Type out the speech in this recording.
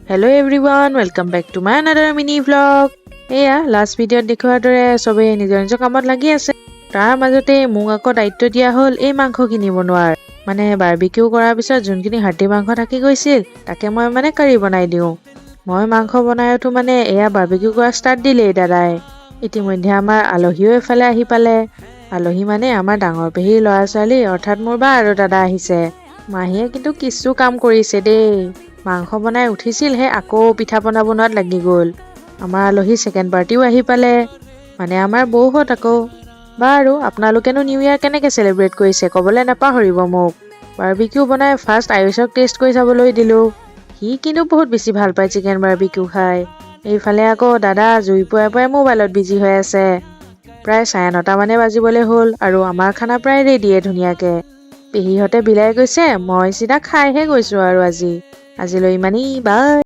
Hello everyone, welcome back to my another mini vlog. এয়া last ভিডিঅ'ত দেখুৱাৰ দৰে চবে নিজৰ নিজৰ কামত লাগি আছে। তাৰ মাজতে মোক আকৌ দায়িত্ব দিয়া হ'ল এই মাংসখিনি বনোৱাৰ। মানে বাৰবিকিউ কৰাৰ পিছত যোনখিনি হাৰ্ডি মাংস থাকি গৈছিল তাকে মই মানে কাৰি বনাই দিওঁ। মই মাংস বনাই উঠো মানে এয়া বাৰবিকিউ কৰা ষ্টাৰ্ট দিলেই দাদাই। ইতিমধ্যে আমাৰ আলহীও এফালে আহি পালে। আলহী মানে আমাৰ ডাঙৰ পেহীৰ ল'ৰা ছোৱালী অৰ্থাৎ মোৰ বা আৰু দাদা আহিছে। মাহীয়ে কিন্তু কিছু কাম কৰিছে দেই। মাংস বনাই উঠিছিলহে আকৌ পিঠা পনা বনোৱাত লাগি গ'ল। আমাৰ আলহী ছেকেণ্ড পাৰ্টিও আহি পালে, মানে আমাৰ বৌহঁত আকৌ। বাৰু আপোনালোকেনো নিউ ইয়াৰ কেনেকৈ চেলিব্ৰেট কৰিছে ক'বলৈ নাপাহৰিব মোক। বাৰবিকিউ বনাই ফাৰ্ষ্ট আয়ুষক টেষ্ট কৰি চাবলৈ দিলোঁ। সি কিন্তু বহুত বেছি ভাল পায় চিকেন বাৰবিকিউ খাই। এইফালে আকৌ দাদা জুই পুৱাই পুৱাই মোবাইলত বিজি হৈ আছে। প্ৰায় 9:30 মানে বাজিবলৈ হ'ল আৰু আমাৰ খানা প্ৰায় ৰেডিয়ে ধুনীয়াকৈ। পেহীহঁতে বিলাই গৈছে, মই চিধা খাইহে গৈছোঁ আৰু আজিলৈ ইমানেই বাই।